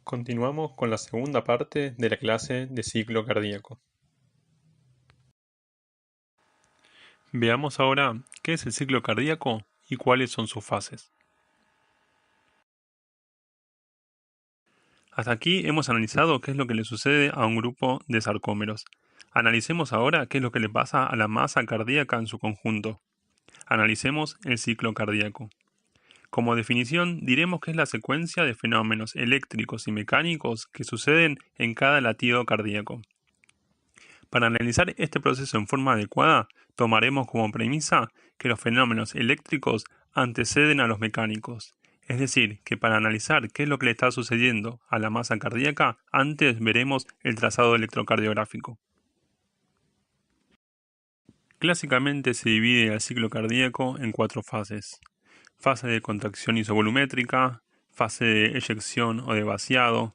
Continuamos con la segunda parte de la clase de ciclo cardíaco. Veamos ahora qué es el ciclo cardíaco y cuáles son sus fases. Hasta aquí hemos analizado qué es lo que le sucede a un grupo de sarcómeros. Analicemos ahora qué es lo que le pasa a la masa cardíaca en su conjunto. Analicemos el ciclo cardíaco. Como definición, diremos que es la secuencia de fenómenos eléctricos y mecánicos que suceden en cada latido cardíaco. Para analizar este proceso en forma adecuada, tomaremos como premisa que los fenómenos eléctricos anteceden a los mecánicos. Es decir, que para analizar qué es lo que le está sucediendo a la masa cardíaca, antes veremos el trazado electrocardiográfico. Clásicamente se divide el ciclo cardíaco en 4 fases. Fase de contracción isovolumétrica, fase de eyección o de vaciado,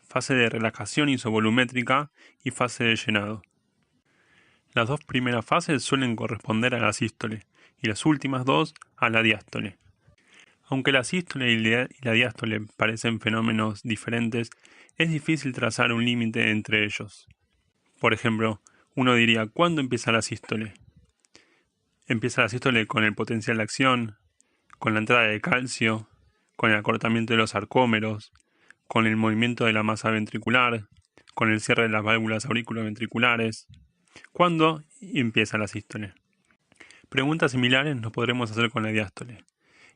fase de relajación isovolumétrica y fase de llenado. Las dos primeras fases suelen corresponder a la sístole y las últimas dos a la diástole. Aunque la sístole y la diástole parecen fenómenos diferentes, es difícil trazar un límite entre ellos. Por ejemplo, uno diría, ¿cuándo empieza la sístole? Empieza la sístole con el potencial de acción, con la entrada de calcio, con el acortamiento de los sarcómeros, con el movimiento de la masa ventricular, con el cierre de las válvulas auriculoventriculares. ¿Cuándo empieza la sístole? Preguntas similares nos podremos hacer con la diástole.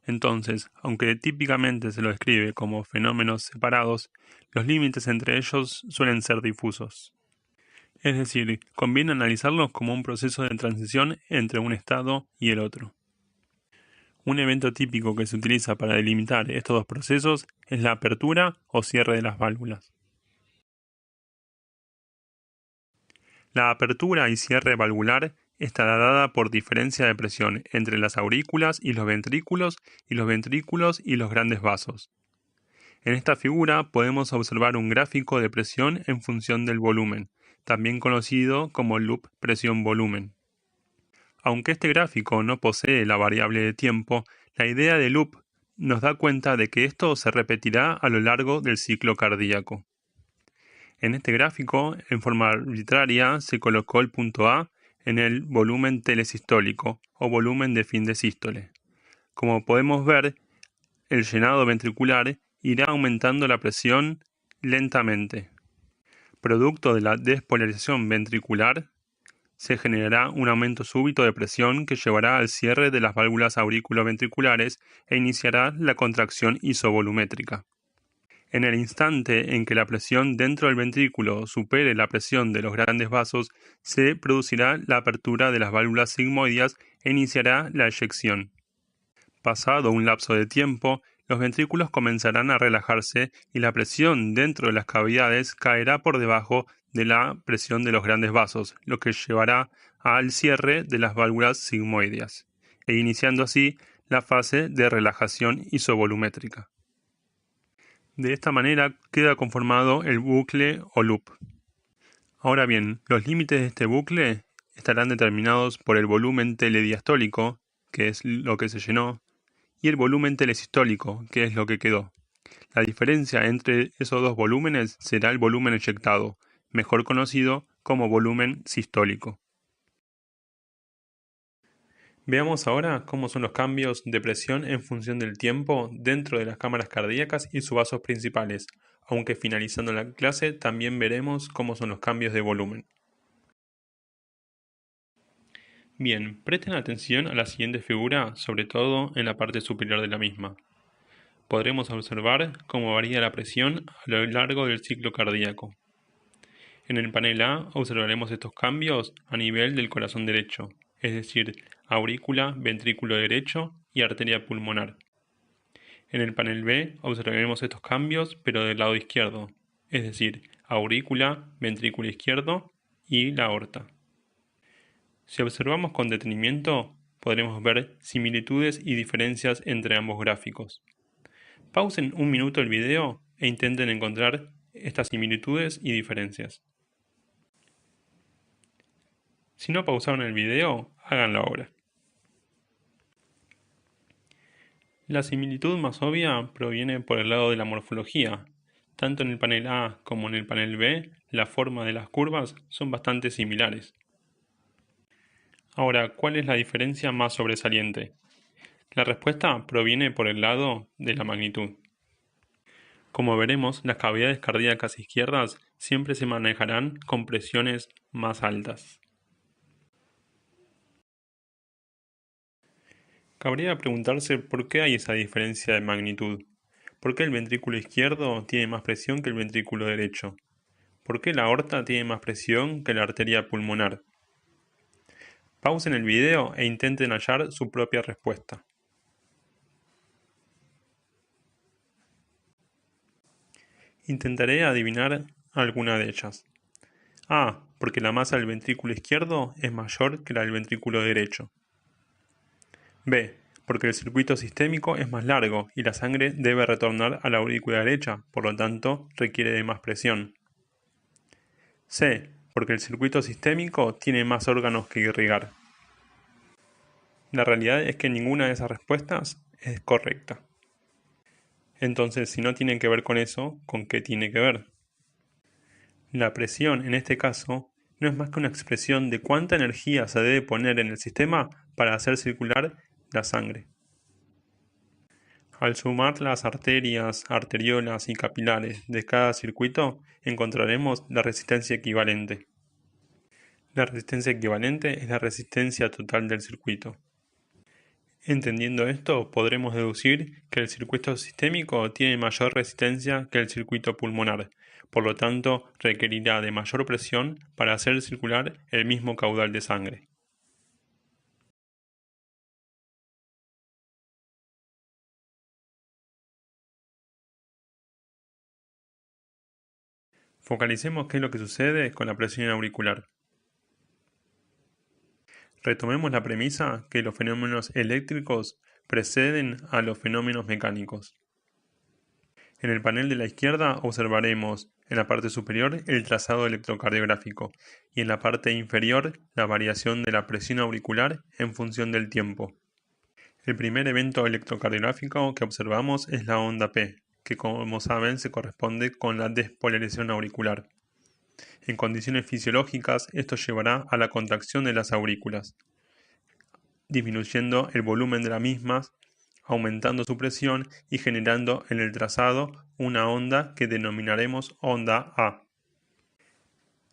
Entonces, aunque típicamente se lo describe como fenómenos separados, los límites entre ellos suelen ser difusos. Es decir, conviene analizarlos como un proceso de transición entre un estado y el otro. Un evento típico que se utiliza para delimitar estos dos procesos es la apertura o cierre de las válvulas. La apertura y cierre valvular estará dada por diferencia de presión entre las aurículas y los ventrículos y los grandes vasos. En esta figura podemos observar un gráfico de presión en función del volumen, también conocido como loop presión-volumen. Aunque este gráfico no posee la variable de tiempo, la idea de loop nos da cuenta de que esto se repetirá a lo largo del ciclo cardíaco. En este gráfico, en forma arbitraria, se colocó el punto A en el volumen telesistólico o volumen de fin de sístole. Como podemos ver, el llenado ventricular irá aumentando la presión lentamente. Producto de la despolarización ventricular, se generará un aumento súbito de presión que llevará al cierre de las válvulas auriculoventriculares e iniciará la contracción isovolumétrica. En el instante en que la presión dentro del ventrículo supere la presión de los grandes vasos, se producirá la apertura de las válvulas sigmoideas e iniciará la eyección. Pasado un lapso de tiempo, los ventrículos comenzarán a relajarse y la presión dentro de las cavidades caerá por debajo de la presión de los grandes vasos, lo que llevará al cierre de las válvulas sigmoideas, e iniciando así la fase de relajación isovolumétrica. De esta manera queda conformado el bucle o loop. Ahora bien, los límites de este bucle estarán determinados por el volumen telediastólico, que es lo que se llenó, y el volumen telesistólico, que es lo que quedó. La diferencia entre esos dos volúmenes será el volumen eyectado, mejor conocido como volumen sistólico. Veamos ahora cómo son los cambios de presión en función del tiempo dentro de las cámaras cardíacas y sus vasos principales, aunque finalizando la clase también veremos cómo son los cambios de volumen. Bien, presten atención a la siguiente figura, sobre todo en la parte superior de la misma. Podremos observar cómo varía la presión a lo largo del ciclo cardíaco. En el panel A observaremos estos cambios a nivel del corazón derecho, es decir, aurícula, ventrículo derecho y arteria pulmonar. En el panel B observaremos estos cambios pero del lado izquierdo, es decir, aurícula, ventrículo izquierdo y la aorta. Si observamos con detenimiento, podremos ver similitudes y diferencias entre ambos gráficos. Pausen un minuto el video e intenten encontrar estas similitudes y diferencias. Si no pausaron el video, háganlo ahora. La similitud más obvia proviene por el lado de la morfología, Tanto en el panel A como en el panel B, la forma de las curvas son bastante similares. Ahora, ¿cuál es la diferencia más sobresaliente? La respuesta proviene por el lado de la magnitud. Como veremos, las cavidades cardíacas izquierdas siempre se manejarán con presiones más altas. Cabría preguntarse por qué hay esa diferencia de magnitud. ¿Por qué el ventrículo izquierdo tiene más presión que el ventrículo derecho? ¿Por qué la aorta tiene más presión que la arteria pulmonar? Pausen el video e intenten hallar su propia respuesta. Intentaré adivinar alguna de ellas. A. Porque la masa del ventrículo izquierdo es mayor que la del ventrículo derecho. B. Porque el circuito sistémico es más largo y la sangre debe retornar a la aurícula derecha, por lo tanto requiere de más presión. C. Porque el circuito sistémico tiene más órganos que irrigar. La realidad es que ninguna de esas respuestas es correcta. Entonces, si no tiene que ver con eso, ¿con qué tiene que ver? La presión, en este caso, no es más que una expresión de cuánta energía se debe poner en el sistema para hacer circular la sangre. Al sumar las arterias, arteriolas y capilares de cada circuito, encontraremos la resistencia equivalente. La resistencia equivalente es la resistencia total del circuito. Entendiendo esto, podremos deducir que el circuito sistémico tiene mayor resistencia que el circuito pulmonar, por lo tanto requerirá de mayor presión para hacer circular el mismo caudal de sangre. Focalicemos qué es lo que sucede con la presión auricular. Retomemos la premisa que los fenómenos eléctricos preceden a los fenómenos mecánicos. En el panel de la izquierda observaremos en la parte superior el trazado electrocardiográfico y en la parte inferior la variación de la presión auricular en función del tiempo. El primer evento electrocardiográfico que observamos es la onda P, que como saben se corresponde con la despolarización auricular. En condiciones fisiológicas esto llevará a la contracción de las aurículas, disminuyendo el volumen de las mismas, aumentando su presión y generando en el trazado una onda que denominaremos onda A.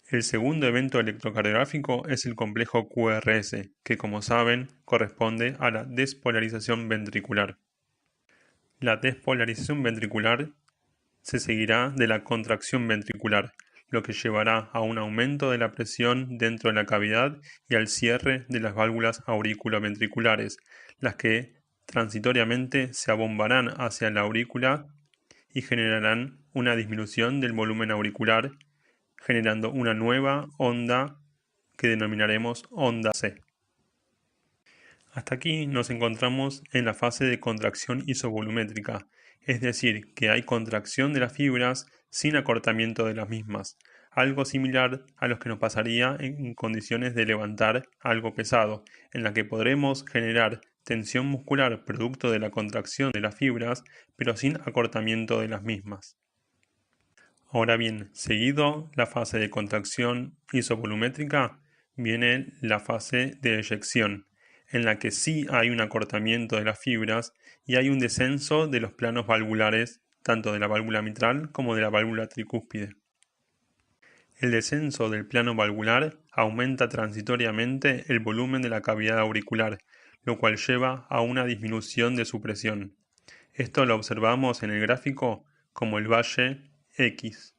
El segundo evento electrocardiográfico es el complejo QRS, que como saben corresponde a la despolarización ventricular. La despolarización ventricular se seguirá de la contracción ventricular, lo que llevará a un aumento de la presión dentro de la cavidad y al cierre de las válvulas auriculoventriculares, las que transitoriamente se abombarán hacia la aurícula y generarán una disminución del volumen auricular, generando una nueva onda que denominaremos onda C. Hasta aquí nos encontramos en la fase de contracción isovolumétrica, es decir, que hay contracción de las fibras sin acortamiento de las mismas, algo similar a lo que nos pasaría en condiciones de levantar algo pesado, en la que podremos generar tensión muscular producto de la contracción de las fibras, pero sin acortamiento de las mismas. Ahora bien, seguido la fase de contracción isovolumétrica, viene la fase de eyección, en la que sí hay un acortamiento de las fibras y hay un descenso de los planos valvulares, tanto de la válvula mitral como de la válvula tricúspide. El descenso del plano valvular aumenta transitoriamente el volumen de la cavidad auricular, lo cual lleva a una disminución de su presión. Esto lo observamos en el gráfico como el valle X.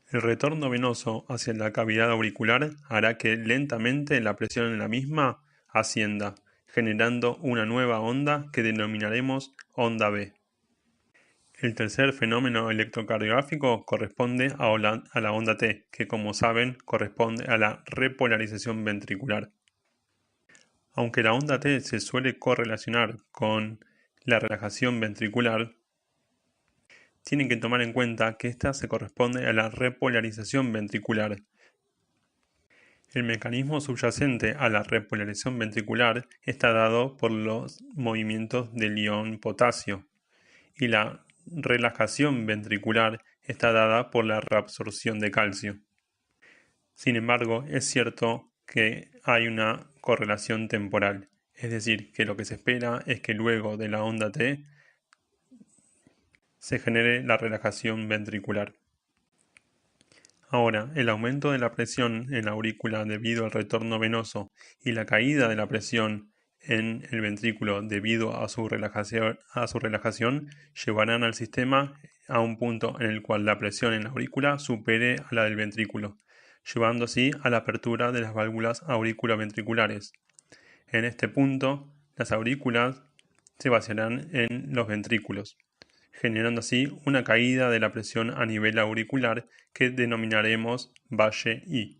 El retorno venoso hacia la cavidad auricular hará que lentamente la presión en la misma ascienda, generando una nueva onda que denominaremos onda B. El tercer fenómeno electrocardiográfico corresponde a la onda T, que como saben corresponde a la repolarización ventricular. Aunque la onda T se suele correlacionar con la relajación ventricular, tienen que tomar en cuenta que ésta se corresponde a la repolarización ventricular. El mecanismo subyacente a la repolarización ventricular está dado por los movimientos del ion potasio, y la relajación ventricular está dada por la reabsorción de calcio. Sin embargo, es cierto que hay una correlación temporal, es decir, que lo que se espera es que luego de la onda T se genere la relajación ventricular. Ahora, el aumento de la presión en la aurícula debido al retorno venoso y la caída de la presión en el ventrículo debido a su relajación llevarán al sistema a un punto en el cual la presión en la aurícula supere a la del ventrículo, llevando así a la apertura de las válvulas auriculoventriculares. En este punto, las aurículas se vaciarán en los ventrículos, generando así una caída de la presión a nivel auricular que denominaremos valle I.